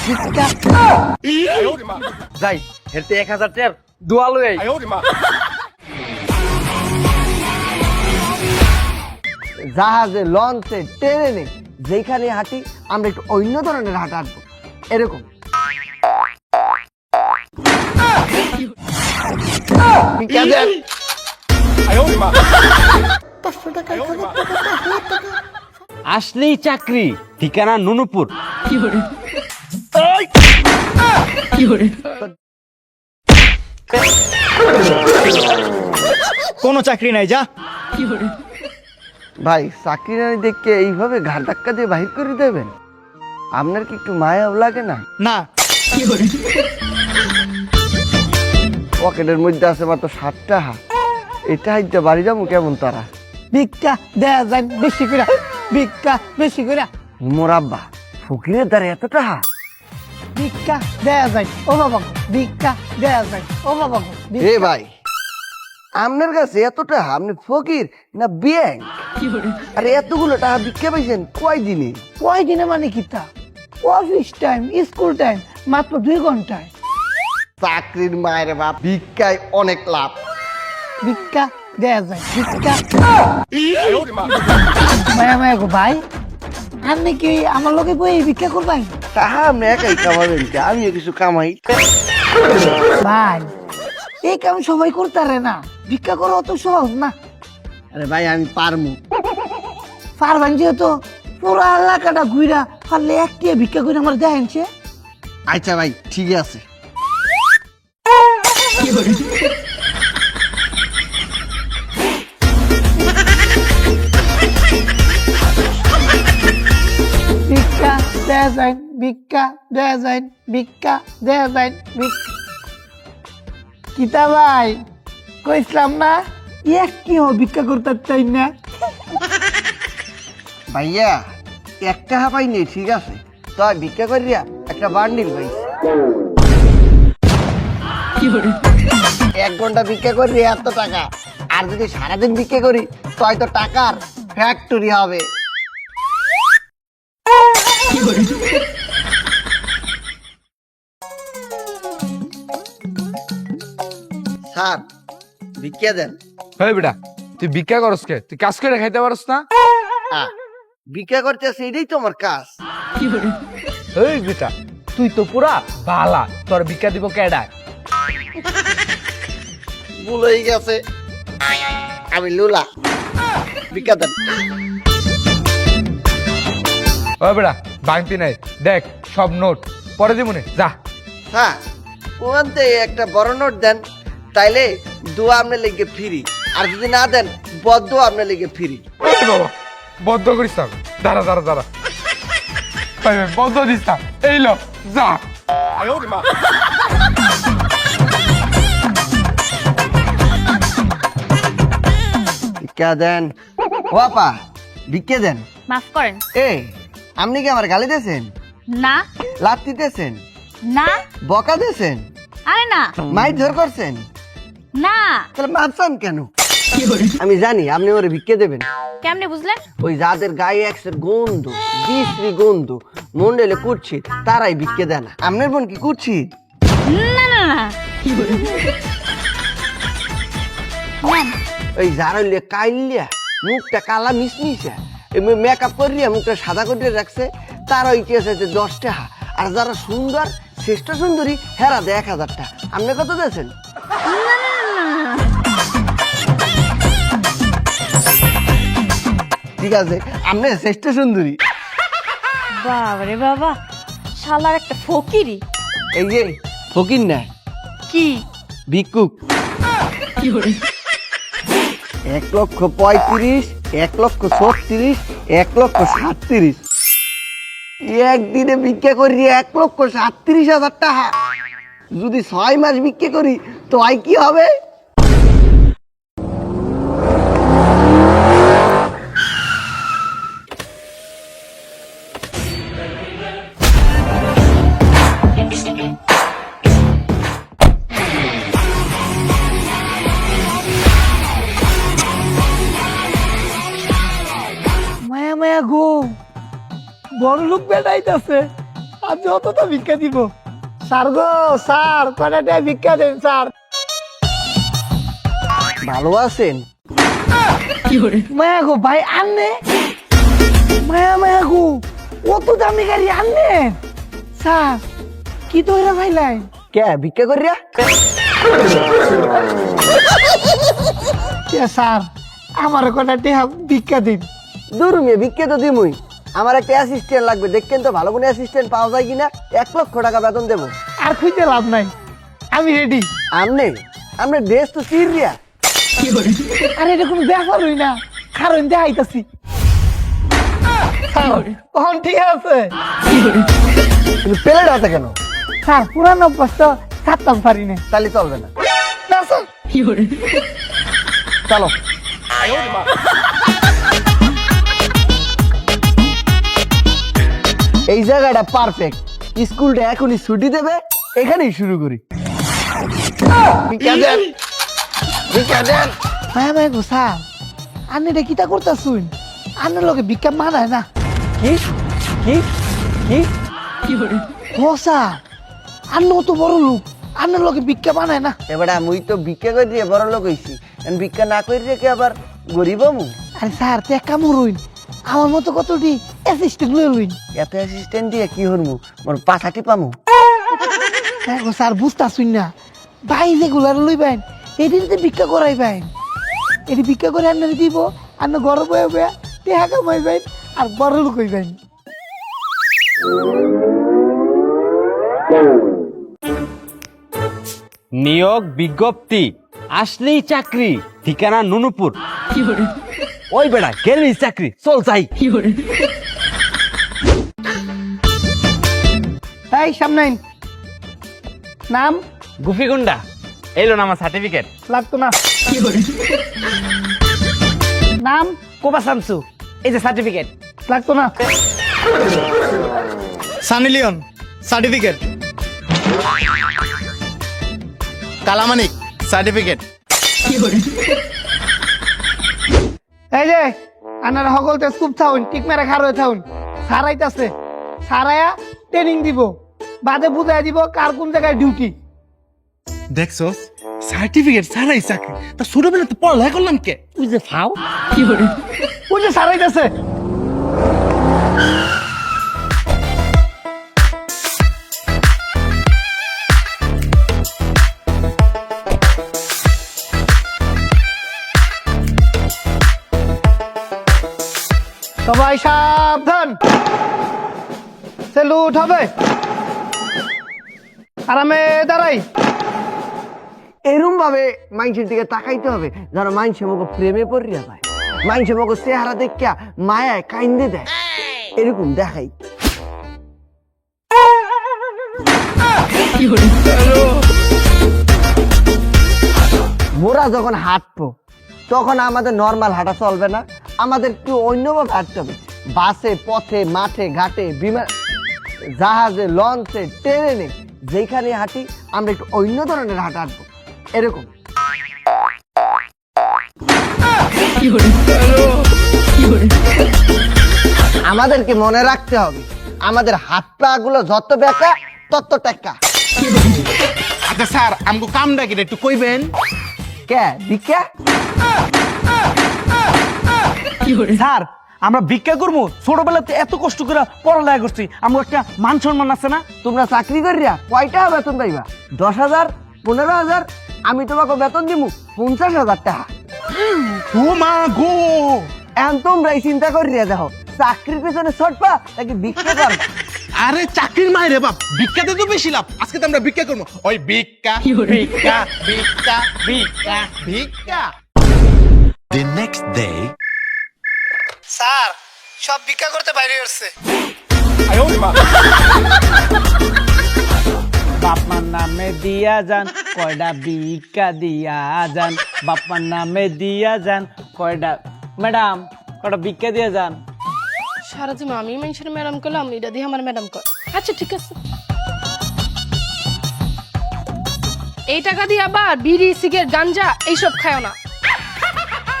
ভিক্ষা যাই হেলতে 1000 টাকার দোয়া লই আই জাহাজে লঞ্চে ট্রেনে যেখানে হাঁটি আমরা একটু অন্য ধরনের হাঁটা হাঁটবো এরকম ভিক্ষা দেন। আসলেই চাকরি ঠিকানা নুনুপুর কোনো চাকরি নাই যা। ভাই চাকরি নারী দেখে এইভাবে ঘাট ধাক্কা দিয়ে বাহির করে দেবেন আপনার কি একটু মায়াও লাগে না? না পকেটের মধ্যে আছে মাত্র 60 টাকা এটা হাইতে বাড়ি যাবো কেমন তারা? ভিক্ষা দেয়া যায় বেশি করে, ভিক্ষা বেশি করে, মোর আব্বা ফকিরের দ্বারা এত টাকা? ভিক্ষা দেয়া যায় ও বাবা গো, ভিক্ষা দেয়া যায় ও বাবা গো, এ ভাই আপনার কাছে এত টাকা আপনি ফকির না ব্যাংক? আরে এতগুলো টাকা ভিক্ষা পাইছেন কয় দিনে? কয় দিনে মানে কি তা? অফিস টাইম, স্কুল টাইম মাত্র 2 ঘন্টায়। চাকরির মায়ের বাপ, ভিক্ষায় অনেক লাভ। ভিক্ষা দেয়া যায়, ভিক্ষা মায়া মায়া গো ভাই, আপনি কি আমার লোকে বই ভিক্ষা করবেন? টাকা আপনি একাই কামাবেন কি? আমিও কিছু কামাই। ভাই এই কাম সবাই করতে পারে না, ভিক্ষা করা অত সহজ না। আরে ভাই আমি পারমু। পারবেন যেহেতু পুরো এলাকাটা ঘুরা পারলে একটি ভিক্ষা করে আমার দেখেনছে। আচ্ছা ভাই ঠিক আছে। ভিক্ষা দেয়া যায়, ভিক্ষা দেয়া যায়, ভিক্ষা দেয়া যায়, কিতা ভাই কইছিলাম না এক কি ভিক্ষা করতে চাই না। ভাইয়া এক টাকা পাইনি ঠিক আছে, তাই ভিক্ষা করিয়া একটা বান্ডিল পাইছি। 1 ঘন্টা ভিক্ষা করি এত টাকা, আর যদি সারাদিন ভিক্ষা করি তাই তো টাকার ফ্যাক্টরি হবে। স্যার ভিক্ষা দেন। হেই বেটা তুই ভিক্ষা করস কে? তুই কাজ করে খাইতে পারস না? ভিক্ষা করতেছে এটাই তো আমার কাজ। এই বেটা তুই তো পুরা বালা, তোর ভিক্ষা দিব কেডায়? ভুলেই গেছে আমি লুলা। ভিক্ষা দেন। ও বেটা ভাঙতি নাই, দেখ সব নোট পরে দিবনে যা। হ্যাঁ ওখান থেকে একটা বড় নোট দেন, তাইলে দোয়া আপনার লেগে ফ্রি, আর যদি না দেন বদ্ধ আপনার লেগে ফ্রি। এই বাবা বদ্ধ করিস না, দাঁড়া দাঁড়া দাঁড়া, ভাই ভাই বদ্ধ দিস না, এই লো যা। ভিক্ষা দেন। ও আপা ভিক্ষা দেন। মাফ করেন। এ আপনি কি আমার গালি দিয়েছেন? না লাত্তি দিয়েছেন? না বকা দিয়েছেন? আরে না মাইর ধর করছেন? না, তাহলে মাপসান কেন? আমি জানি আপনি ওরে ভিক্ষা দেবেন। কেমনে বুঝলেন? ওই যাদের গায়ে একসের গন্ধ, বিশ্রী গন্ধ, মন্ডলে কুচ্ছি তারাই ভিক্ষা দেয় না। আপনার বোন কি কুচ্ছি? না না না নেন। ওই যারা কাইলিয়া মুখটা কালা মিশমিশা মেকআপ করিয়া মুখটা সাদা করে রাখছে তারা ওই কেস আছে 10 টাকা, আর যারা সুন্দর শ্রেষ্ঠ সুন্দরী হেরা দেয় 1000 টাকা। আপনি কত দিয়েছেন? ঠিক আছে আপনি শ্রেষ্ঠ সুন্দরী। বাবারে বাবা, শালার একটা ফকিরি। এই যে ফকির না, কি ভিক্ষুক। 1,35,000, 1,36,000, 1,37,000 একদিনে ভিক্ষা করি 1,37,000 টাকা। যদি 6 মাস ভিক্ষা করি তো আয় কি হবে? মায়া মায়া গো, বড় লোক বেড়াইতেছে, আর যত তো ভিক্ষা দিব। স্যার গো স্যার, কয়টা টাকা ভিক্ষা দেন স্যার। ভালো আছেন? মায়া গো ভাই আননে, মায়া মায়া গো কত দামি গাড়ি আননে। স্যার কি তো এরা ভাইলাই? কে ভিক্ষা করিয়া? স্যার আমার কয়টা টাকা ভিক্ষা দিন। দূর মেয়ে, ভিক্ষা তো দিমুই। আমার একটা অ্যাসিস্ট্যান্ট লাগবে, দেখেন তো ভালো কোনো অ্যাসিস্ট্যান্ট পাওয়া যায় কিনা। 1 লক্ষ টাকা বেতন দেবো। আর খুঁজে লাভ নাই, আমি রেডি। আমনে ড্রেস তো চিরিয়া। আরে এটা কোনো ব্যাপার হই না, কারণ দেখাইতাছি। তখন ঠিক আছে কিন্তু প্লেট আছে কেন? স্যার, পুরানো অভ্যাস তো ছাড়তাম পারি না। তাহলে চলবে না। না স্যার, চলো। এই জায়গাটা পারফেক্ট। স্কুলটা এখনই ছুটি দেবে, এখানেই শুরু করি। ভিক্ষা দেন, ভিক্ষা দেন। মায়া মায়া গো স্যার, আপনি এটা কিতা করতেছুন? আপনার লোকে ভিক্ষা মানায় না। কি কি কি? ও স্যার, আপনি তো বড় লোক, আপনার লোকে ভিক্ষা মানায় না। এবারে মুই তো ভিক্ষা করে দিয়ে বড় লোক হইছি, ভিক্ষা না করে রেখে আবার গরিব মু। আরে স্যার তে কামড়ুইন, আমার মতো কতটি অ্যাসিস্ট্যান্ট লই লইন। এত অ্যাসিস্ট্যান্ট দিয়ে কি হরমু? মোর পাছাটি পামু। হ্যাঁ গো স্যার, বুঝতাছুন না, ভাই যেগুলার লইবেন এটিতে ভিক্ষা করাইবেন। এটি ভিক্ষা করে আন্নারে দিব, আন্না ঘর বয়ে বয়ে টেহা কামাইবেন আর বড় লোক হইবেন। নিয়োগ বিজ্ঞপ্তি, আসলেই চাকরি, ঠিকানা নুনুপুর। ওই বেড়া গেলি চাকরি, চল যাই। এই সামনে আইন। নাম? গুফিগুন্ডা। এলো না আমার সার্টিফিকেট। লাগতো না। নাম? কোপা শামসু। এই যে সার্টিফিকেট। লাগতো না। Sunny Leone certificate, Kalamanik certificate. এই যে আনার সকলতে চুপ থাকুন, ঠিক মেরে খার হয়ে থাকুন। সারাইতাছে, সারাইয়া ট্রেনিং দিব, বাদে বুঝাই দিব কার কোন জায়গায় ডিউটি। দেখছস সার্টিফিকেট ছাড়াই চাকরি, তা ছোটবেলা তো পড়ালেখা করলাম কে? ওই যে ফাও, ওই যে সারাইতাছে। সবাই সাবধান, সেলুট হবে। আরামে দাঁড়াই। এরম ভাবে মানুষের দিকে তাকাইতে হবে যারা মানুষে আমাকে প্রেমে পড়িয়া পায়, মানুষে আমাকে চেহারা দেখিয়া মায়ায় কাইন্দে দেয়, এরকম দেখাই। মোরা যখন হাঁটবো তখন আমাদের নর্মাল হাঁটা চলবে না, আমাদের একটু অন্যভাবে হাঁটতে হবে। বাসে, পথে, মাঠে, ঘাটে, বিমান, জাহাজে, লঞ্চে, ট্রেনে, যেখানে হাঁটি আমরা একটু অন্য ধরনের হাঁটা হাঁটবো, এরকম। আমাদেরকে মনে রাখতে হবে আমাদের হাত পা গুলো যত বেঁকা তত টেক্কা। আচ্ছা স্যার, আমগো কামটা কি একটু কইবেন? কে ভিক্ষা? স্যার, আমরা ভিক্ষা করবো? ছোটবেলাতে এত কষ্ট করে পড়ালেখা করছি, আমার একটা মান সম্মান আছে না? তোমরা চাকরি করিয়া কয়টা বেতন পাইবা? 10,000, 15,000? আমি তোমাকে বেতন দিব 50,000 টাকা। ও মা গো, এখন তোমরাই চিন্তা করিয়া দেখো, চাকরির পেছনে ছটপা নাকি ভিক্ষা করবা? আরে চাকরির মাইরে বাপ, ভিক্ষাতে তো বেশি লাভ। আজকে তো আমরা ভিক্ষা করবো। ওই ভিক্ষা ভিক্ষা ভিক্ষা ভিক্ষা ভিক্ষা। The next day. স্যার সব ভিক্ষা করতে বাইরে আসছে। বাপমার নামে দিয়া যান, কয়টা ভিক্ষা দিয়া যান। বাপমার নামে দিয়া যান, কয়টা। ম্যাডাম, কয়টা ভিক্ষা দিয়া যান। সারা জীবন আমি মানুষের ম্যাডাম করলাম, এটা দিয়ে আমার ম্যাডাম কর। আচ্ছা ঠিক আছে, এই টাকা দিয়ে আবার বিড়ি, সিগারেট, গাঞ্জা এইসব খায় না।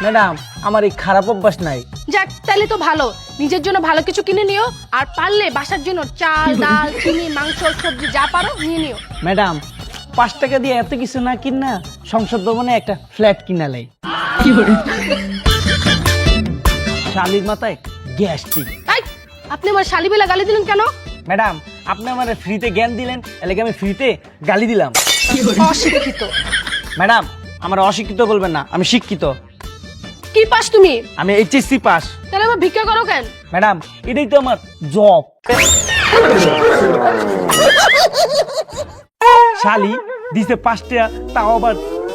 ম্যাডাম, আমার এই খারাপ অভ্যাস নাই। যাক তাহলে তো ভালো, নিজের জন্য ভালো কিছু কিনে নিও, আর পারলে বাসার জন্য চাল ডাল চিনি মাংস সবজি যা পারো নিয়ে নিও। ম্যাডাম 5 টাকা দিয়ে এত কিছু না কিনা সংসদ ভবনে একটা ফ্ল্যাট কিনা লাই। শালির মাথায় গ্যাস্ট্রিক। তাই আপনি আমার শালিবেলা গালি দিলেন কেন? ম্যাডাম আপনি আমার ফ্রিতে জ্ঞান দিলেন, এলাকা আমি ফ্রিতে গালি দিলাম। অশিক্ষিত। ম্যাডাম আমার অশিক্ষিত বলবেন না, আমি শিক্ষিত। কি পাস তুমি? আমি এইচএসসি পাস। তাহলে আবার ভিক্ষা করো কেন? ম্যাডাম এটাই তো আমার জব। শালি দিছে 5 টাকা, তাও আবার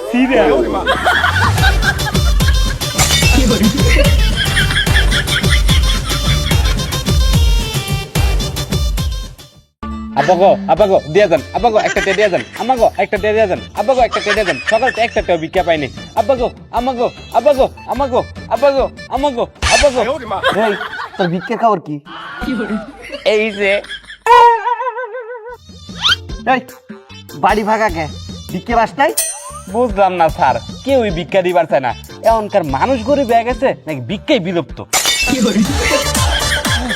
সিরিয়াল। আব্বাগো দিয়ে যান, আব্বাগো একটা টেডিয়া দিয়ে যান, আমাগো একটা টেডিয়া দেন, আব্বাগো একটা টেডিয়া দেন, সকালতে একটা ভিক্ষা পাইনি। আব্বাগো আমাগো আব্বাগো আমাগো আব্বাগো আমাগো আব্বাগো। এই তোর ভিক্ষের খবর কি? এই যে এই বাড়ি ভাগা কে? ভিক্ষে বাস নাই? বুঝলাম না স্যার, কেউই ভিক্ষা দিবার চায় না। এখনকার মানুষ গরিব হয়ে গেছে নাকি ভিক্ষাই বিলুপ্ত?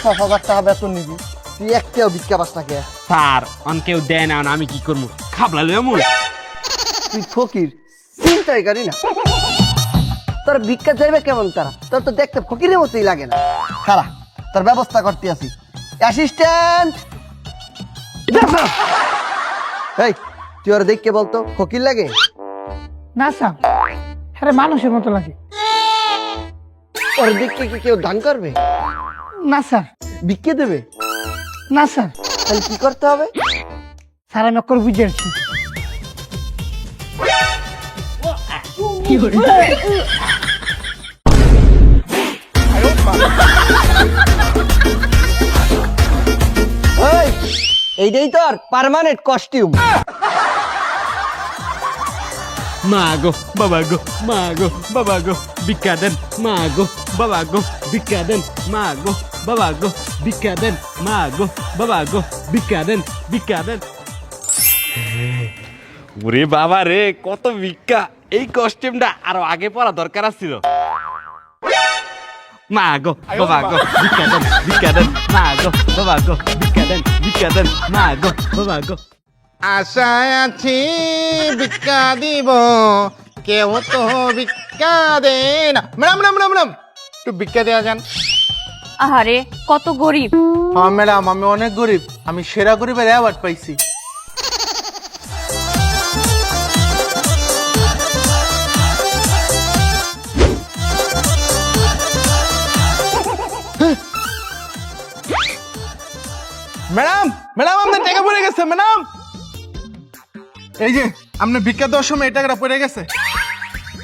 50,000 টাকা বেতন নিবি, তুই একটাও ভিক্ষা বাস না কে? স্যার অন কেউ দেয় না, আমি কি করবো? খাবলা লইয়া মুল। তুই ফকির, চিন্তাই করি না। তোর ভিক্ষা চাইবে কেমন তারা? তোর তো দেখতে ফকিরের মতোই লাগে না। খারা তোর ব্যবস্থা করতে আসি। অ্যাসিস্ট্যান্ট, এই তুই ওরা দেখকে বলতো ফকির লাগে? না স্যার, হ্যাঁ মানুষের মতো লাগে। ওর দেখকে কি কেউ দান করবে? না স্যার। ভিক্ষে দেবে? না স্যার। তাহলে কি করতে হবে? স্যার আমি অক্ষর বুঝে আসছি। ওই এইটাই তোর পার্মানেন্ট কস্টিউম। মা গো বাবা গো, মা গো বাবা গো ভিক্ষা দেন, মা গো বাবা গো ভিক্ষা দেন, মা গো বাবা গো ভিক্ষা দেন, মা গো বাবা গো ভিক্ষা দেন, ভিক্ষা দেন। ওরে বাবা রে, কত ভিক্ষা! এই কস্টিউমটা আরো আগে পরা দরকার ছিল। মা গো বাবা গো ভিক্ষা দেন, ভিক্ষা দেন, মা গো বাবা গো ভিক্ষা দেন, ভিক্ষা দেন, মা গো বাবা গো। আশায় আছি ভিক্ষা দিব, কেউ তো ভিক্ষা দে না। ম্যাডাম ম্যাডাম ম্যাডাম ম্যাডাম একটু ভিক্ষা দেওয়া যান। আহারে কত গরিব। হ্যাঁ ম্যাডাম, আমি অনেক গরিব, আমি সেরা গরিবের অ্যাওয়ার্ড পাইছি। ম্যাডাম ম্যাডাম আপনার টাকা পড়ে গেছে ম্যাডাম। এই যে আপনার ভিক্ষা দেওয়ার সময় এই টাকাটা পড়ে গেছে।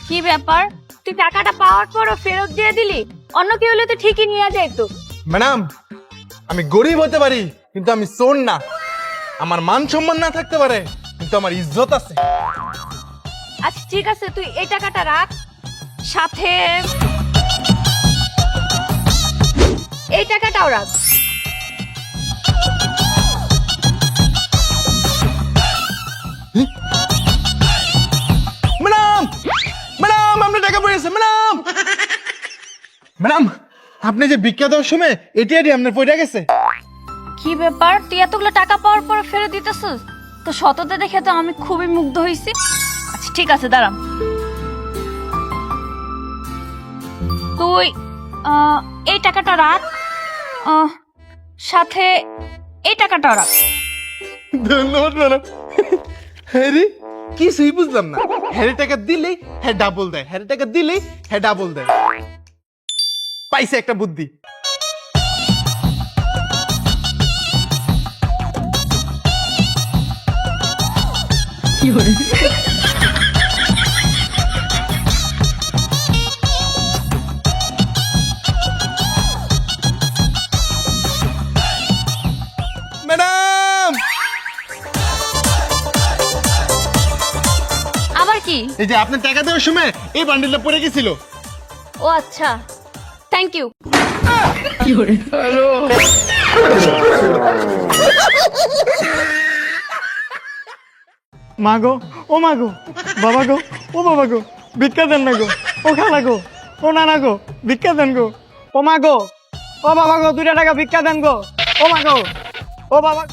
কি ব্যাপার, তুই টাকাটা পাওয়ার পরও ফেরত দিয়ে দিলি? অন্য কেউ হলে তো ঠিকই নিয়ে যাইতো। ম্যাডাম আমি গরিব হতে পারি কিন্তু আমি চোর না। আমার মান সম্মান না থাকতে পারে কিন্তু আমার ইজ্জত আছে। আচ্ছা ঠিক আছে, তুই এই টাকাটা রাখ, সাথে এই টাকাটাও রাখ। ম্যাডাম ম্যাডাম আপনার টাকা পড়ে গেছে ম্যাডাম। ম্যাডাম আপনি যে ভিক্ষা দেওয়ার সময় এটি আপনার পড়ে গেছে। কি ব্যাপার, তুই এতগুলো টাকা পাওয়ার পর ফেরত দিতেছিস? তো সততা দেখে তো আমি খুবই মুগ্ধ হয়েছি। আচ্ছা ঠিক আছে দাঁড়াম, তুই এই টাকাটা রাখ, সাথে এই টাকাটাও রাখ। ধন্যবাদ ম্যাডাম। হ্যারি কিছুই বুঝলাম না। হ্যারি টাকা দিলেই হ্যাঁ ডাবল দেয়, হ্যারি টাকা দিলেই হ্যাঁ ডাবল দেয়। পাইছে একটা বুদ্ধি। ম্যাডাম আবার কি? এই যে আপনার টাকা দেওয়ার সময় এই বান্ডিলটা পড়ে গেছিল। ও আচ্ছা, থ্যাংক ইউ। মা গো, ও মা গো, বাবা গো, ও বাবা গো, ভিক্ষা দেন না গো, ও খালা গো, ও নানা গো, ভিক্ষা দেন গো, ও মা গো, ও বাবা গো 2 টাকা ভিক্ষা দেন গো। ও মা গো, ও বাবা।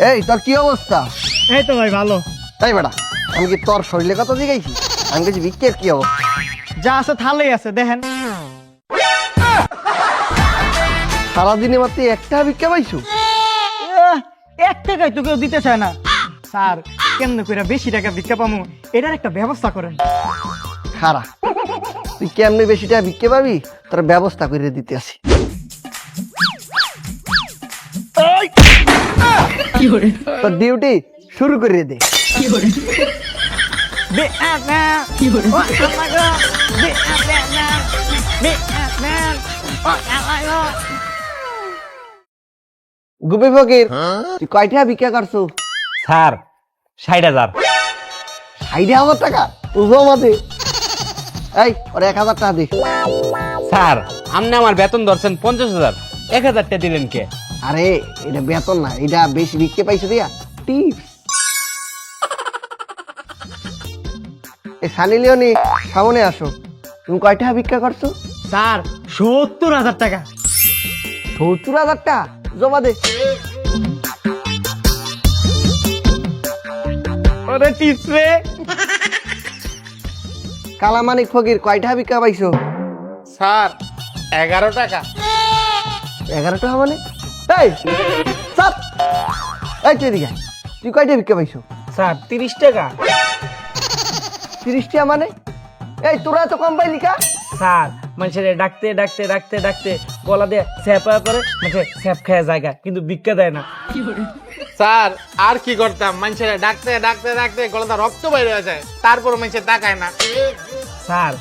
এই তোর কি অবস্থা? এই তো ভাই ভালো। তাই বেটা, আমি কি তোর শরীরে কথা জিগাইছি? আমি কিছু ভিক্ষের কি অবস্থা? যা আছে থালেই আছে দেখেন। সারাদিনে মাত্র একটা ভিক্ষা পাইছো? 1 টাকাই তো কেউ দিতে চায় না। স্যার কেমনে করে বেশি টাকা ভিক্ষা পামু এটার একটা ব্যবস্থা করেন। খারা, তুই কেমনে বেশি টাকা ভিক্ষা পাবি তোর ব্যবস্থা করে দিতে আসি। তোর ডিউটি শুরু করে দে। গুপি ফকির, তুই কয়টা ভিক্ষা করছো? স্যার 60,000। 60,000 টাকা? বুঝো আমাদের এই ওর 1,000 টাকা দে। স্যার আপনি আমার বেতন ধরছেন 50,000, 1,000 টাকা দিলেন কে? আরে এটা বেতন না, এটা বেশি ভিক্ষে পাইছো দিয়া টিপস। এই সানি লিওনি সামনে আসো, তুমি কয়টা ভিক্ষা করছো? স্যার 70,000 টাকা। 70,000 টাকা জমা দে। ওরে টিপস রে। কালামানিক ফকির কয়টা ভিক্ষা পাইছো? স্যার 11 টাকা। 11 টাকা মানে? এই চাপ, এই তুই এদিকে আয়। তুই কয়টা ভিক্ষা পাইছো? স্যার 30 টাকা। 30 টাকা মানে? এই তোরা তো কম পাইলি কা? স্যার মানুষের ডাকতে ডাকতে ডাকতে ডাকতে গলা দিয়ে স্যাপা করে মানুষের স্যাপ খায় জায়গা, কিন্তু ভিক্ষা দেয় না। স্যার আর কি করতাম, মানুষের ডাকতে ডাকতে ডাকতে গলাটা রক্ত বাইরে হয়ে যায়, তারপর মানুষের তাকায় না। স্যার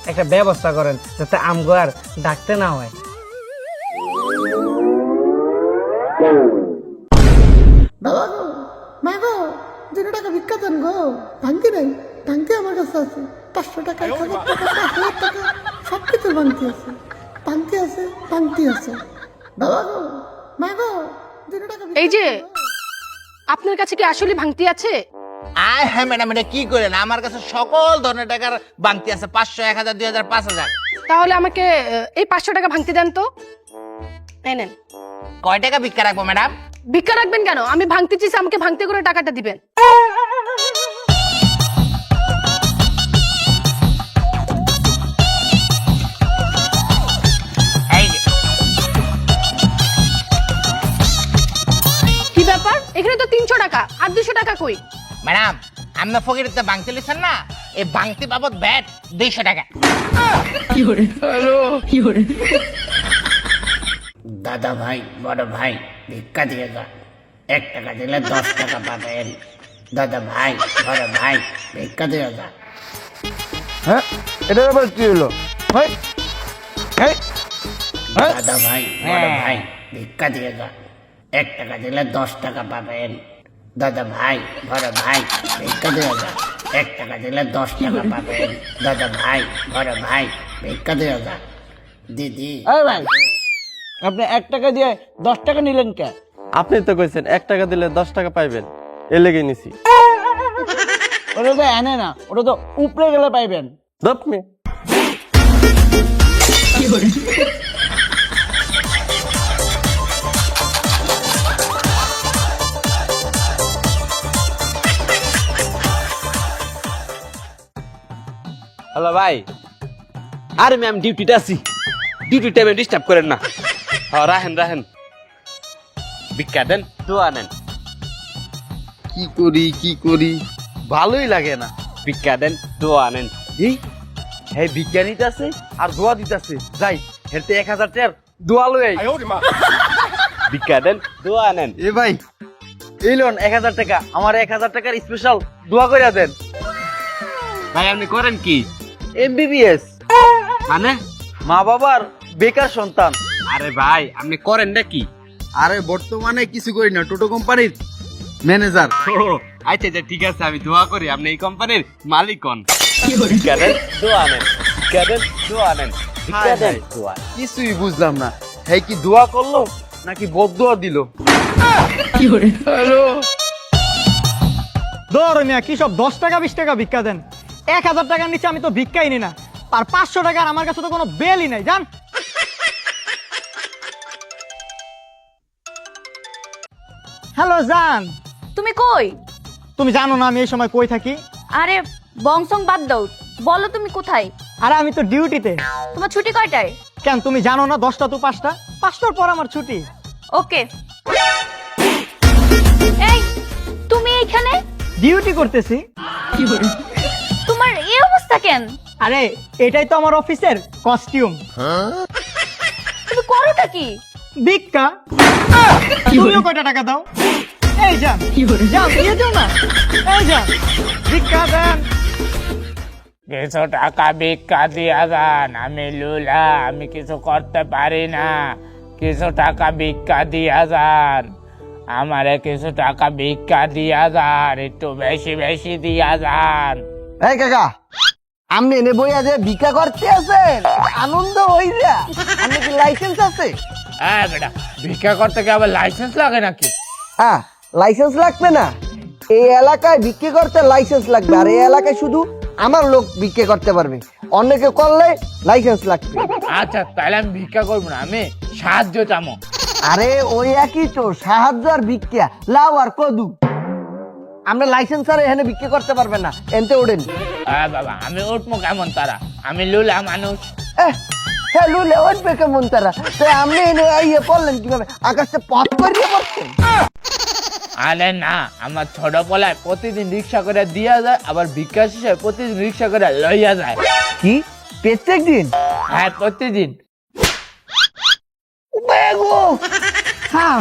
একটা ব্যবস্থা করেন যাতে আমগো আর ডাকতে না হয়। বাবা গো, মা গো, 2 টাকা ভিক্ষা দেন গো। ভাঙতি নাই, ভাঙতি আমার কাছে আছে। 500 টাকা, 1,000 টাকা, 1,000 টাকা, সব কিছু ভাঙতি আছে। ভাঙতি আছে, ভাঙতি আছে। বাবা গো, মা গো, 2 টাকা ভিক্ষা এই যে আপনার কাছে কি আসলে ভাঙতি আছে? আয় হ্যাঁ ম্যাডাম, এটা কি করেন? আমার কাছে সকল ধরনের টাকার বাংতি আছে, 500, 1000, 2000, 5000। তাহলে আমাকে এই 500 টাকা ভাঙতি দেন তো। এই নেন। কয় টাকা ভিক্ষা রাখবো ম্যাডাম? ভিক্ষা রাখবেন কেন? আমি ভাঙতি চাইছি, আমাকে ভাঙতি করে টাকাটা দিবেন। কি ব্যাপার? এখানে তো 300 টাকা আর 200 টাকা কই? ম্যাডাম আপনার ফকির বাংতি লিখছেন না, এই বাংতি বাবদ ব্যাট 200 টাকা। দাদা ভাই, বড় ভাই, ভিক্ষা দিয়ে যা। 1 টাকা দিলে 10 টাকা পাবেন। দাদা ভাই, বড় ভাই, ভিক্ষা দিয়ে যা। হ্যাঁ, এটা আবার কি হলো? হয় দাদা ভাই, বড় ভাই, ভিক্ষা দিয়ে যা। 1 টাকা দিলে 10 টাকা পাবেন। দাদা ভাই, বড় ভাই, ভিক্ষা দিয়ে যা। 1 টাকা দিলে 10 টাকা পাবেন। দাদা ভাই, বড় ভাই, ভিক্ষা দিয়ে যা। দিদি, এই ভাই, আপনি 1 টাকা দিয়ে 10 টাকা নিলেন কে? আপনি তো কইছেন 1 টাকা দিলে 10 টাকা পাইবেন, এ লেগে নিছি। ওটা তো এনে না, ওটা তো উপরে গেলে পাইবেন। দপ মে হ্যালো ভাই। আরে ম্যাম ডিউটিতে আছি, ডিউটি টাইমে ডিস্টার্ব করেন না। রাহেন রাহেন, ভিক্ষা দেন, দোয়া নেন। কি করি ভালোই লাগে না। ভিক্ষা দেন, দোয়া নেন। এই হ্যাঁ বিজ্ঞানীতে আছে আর দোয়া দিতেছে। যাই হেলতে 1,000 টাকার দোয়া লই আই। ভিক্ষা দেন, দোয়া নেন। এ ভাই এই লোন 1,000 টাকা, আমার 1,000 টাকার স্পেশাল দোয়া কইরা দেন। ভাই আপনি করেন কি? MBBS মানে? মা বাবার বেকার সন্তান। আরে ভাই আপনি করেন নাকি? আরে বর্তমানে কিছু করি না, টোটো কোম্পানির ম্যানেজার। আচ্ছা আচ্ছা ঠিক আছে, আমি দোয়া করি আপনি এই কোম্পানির মালিক হন। ভিক্ষা দেন, দোয়া নেন। ভিক্ষা দেন, দোয়া নেন। ভিক্ষা দেন, দোয়া। কিছুই বুঝলাম না, হ্যাঁ কি দোয়া করলো নাকি বদদোয়া দিল? ধর মিয়া, কি সব 10 টাকা 20 টাকা ভিক্ষা দেন। 1,000 টাকার নিচে আমি তো ভিক্ষাই নি না। আর 500 টাকা আমার কাছে তো কোনো বেলই নাই জান। হ্যালো জান, তুমি কই? তুমি জানো না আমি এই সময় কই থাকি? আরে বংসং বাদ দাও, বলো তুমি কোথায়? আরে আমি তো ডিউটিতে। তোমার ছুটি কয়টায়? কেন তুমি জানো না 10টা to 5টা? 5টার পর আমার ছুটি। ওকে। এই তুমি এইখানে ডিউটি করতেছি। তোমার এই অবস্থা কেন? আরে এটাই তো আমার অফিসের কস্টিউম। তুমি করোটা কি? ভিক্ষা। তুমিও কয়টা টাকা দাও? এই যান যাও, দিয়ে দাও না। এই যান ভিক্ষা দেন। কিছু টাকা ভিক্ষা দিয়া যান, আমি লুলা, আমি কিছু করতে পারি না, কিছু টাকা ভিক্ষা দিয়া যান, আমারে কিছু টাকা ভিক্ষা দিয়া যান, একটু বেশি বেশি দিয়া যান। এই কাকা, আপনি এনে বইয়া যে ভিক্ষা করতে আছেন, আনন্দ হই যা। আপনি কি লাইসেন্স আছে? হ্যাঁ বেটা, ভিক্ষা করতে কি আবার লাইসেন্স লাগে নাকি? হ্যাঁ, লাইসেন্স লাগবে না। এই এলাকায় বিক্রি করতে লাইসেন্স লাগবে, আর এই এলাকায় শুধু আমার লোক বিক্রি করতে পারবে, অন্য কেউ করলে লাইসেন্স লাগবে। আচ্ছা তাহলে আমি ভিক্ষা করবো না, আমি সাহায্য চামো। আরে ওই একই তো, সাহায্য আর ভিক্ষা, লাউ আর কদু। আমরা লাইসেন্স আর এখানে বিক্রি করতে পারবেন না, এনতে ওড়েন। হ্যাঁ বাবা, আমি উঠবো কেমন তারা, আমি লুলা মানুষ। হ্যাঁ লুলে উঠবে কেমন তারা? আপনি এনে ইয়ে পড়লেন কিভাবে? আকাশে পথ করিয়ে পড়ছেন? আরে না, আমার ছোট পোলায় প্রতিদিন রিক্সা করে দিয়া যায়, আবার ভিক্ষা শেষে প্রতিদিন রিক্সা করে লইয়া যায়। কি প্রত্যেক দিন? হ্যাঁ প্রতিদিন। হ্যাঁ,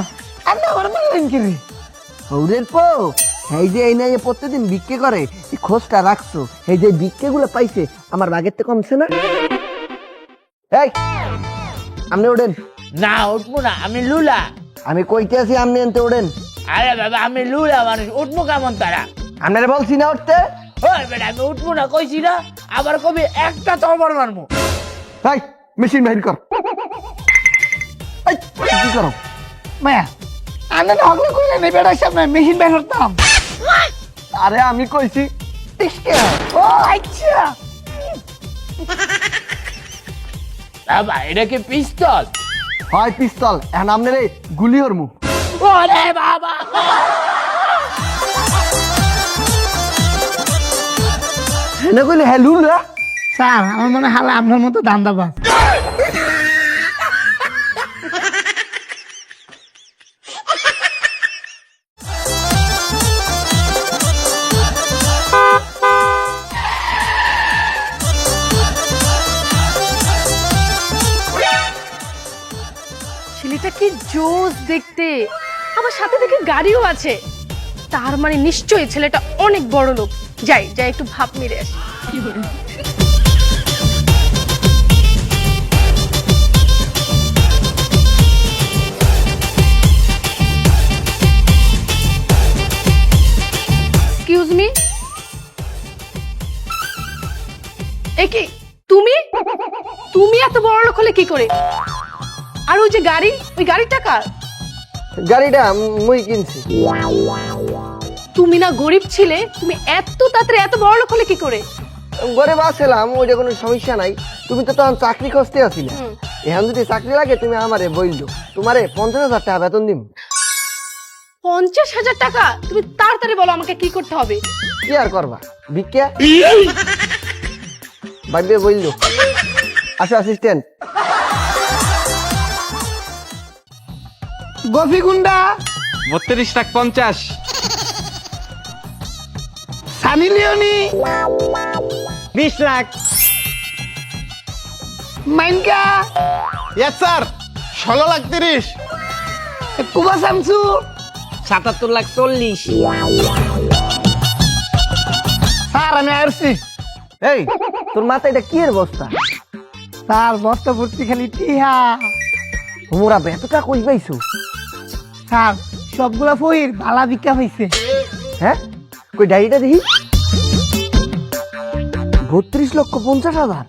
আপনি আমার বললেন কি রে? হৌরের পো, এই যে এই না প্রত্যেকদিন বিক্রি করে, এই খোঁজটা রাখছো, এই যে বিক্রি গুলো পাইছে আমার বাগের থেকে কমছে না? এই আপনি ওঠেন। না উঠবো না, আমি লুলা। আমি কইতে আছি, আপনি এনতে ওঠেন। আরে বাবা, আমি লুলা মানুষ, উঠবো কেমন তারা? আপনারা বলছি না উঠতে? ওই বেটা, আমি উঠবো না কইছি না, আবার কবি একটা তরবার মারবো। এই মেশিন বাহির কর। এই, কি করো? মায়া আনে না হগলে কইলে নেই বেড়া সামনে মেশিন বের করতাম। আরে আমি কইছি টিসকে। ও আচ্ছা, বাবা এটা কি পিস্তল? হয় পিস্তল, এখন আপনার গুলি ওর মুখ। ওরে বাবা, হেনে কইলে হ্যালু না? স্যার আমার মনে হালা আপনার মতো দান্দাবাজ। ছেলেটা কি জোস দেখতে, আবার সাথে দেখে গাড়িও আছে। তার মানে নিশ্চয়ই ছেলেটা অনেক বড় লোক। যাই যাই একটু ভাব মেরে আসি। এক্সকিউজ মি, একি তুমি তুমি এত বড় লোক হলে কি করে? আর ওই যে গাড়ি, ওই গাড়ির টাকা? গাড়িটা মুই কিনছি। তুমি না গরিব ছিলে, তুমি এত তাড়াতাড়ি এত বড় লোক হলে কি করে? গরিব আছিলাম, ওইটা কোনো সমস্যা নাই। তুমি তো তখন চাকরি খুঁজতে আসছিলে, এখন যদি চাকরি লাগে তুমি আমারে বললো, তোমারে 50,000 টাকা বেতন দিম। 50,000 টাকা? তুমি তাড়াতাড়ি বলো আমাকে কি করতে হবে। কি আর করবা, ভিক্ষা। ভাববে বললো। আসো অ্যাসিস্ট্যান্ট। গফি গুন্ডা 32 টাকা 50। সানি লিওনি 20 লাখ। মাইনকা ইয়েস স্যার, 16 লাখ 30। কুবা শামসু 77 লাখ 40। স্যার আমি আসছি। এই তোর মাথায় এটা কি এর বস্তা? স্যার বস্তা ভর্তি খালি টিহা। তোমরা বেতটা কই পাইছো? স্যার সবগুলা ফহির ভালা ভিক্ষা হয়েছে। হ্যাঁ, কই ডায়েরিটা দেখি। 32,50,000,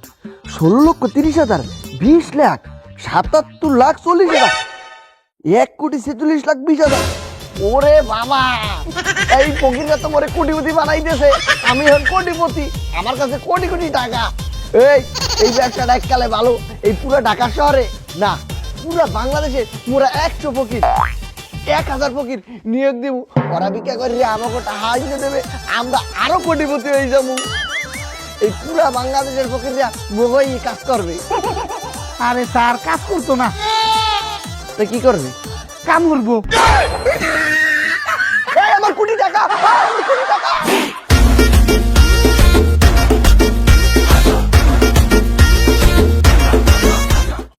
16,30,000, 20 লাখ, 77,40,000, 1,46,20,000। ওরে বাবা, এই ফকিররা তো মরে কোটিপতি বানাই দিয়েছে। আমি এখন কোটিপতি, আমার কাছে কোটি কোটি টাকা। এই ব্যবসাটা এককালে ভালো, এই পুরো ঢাকা শহরে না পুরো বাংলাদেশে পুরো 100 ফকির 1000 ফকির নিয়োগ দিব, ওরা ভিক্ষা করে আমাকে টাকা এনে দেবে, আমরা আরো কোটিপতি হয়ে যাবো। এই পুরো বাংলাদেশের ফকিররা মোবাইল কাজ করবে। আরে স্যার কাজ করতো না, তো কি করবে? কাম করবো। আমার কোটি টাকা, আমার কোটি টাকা।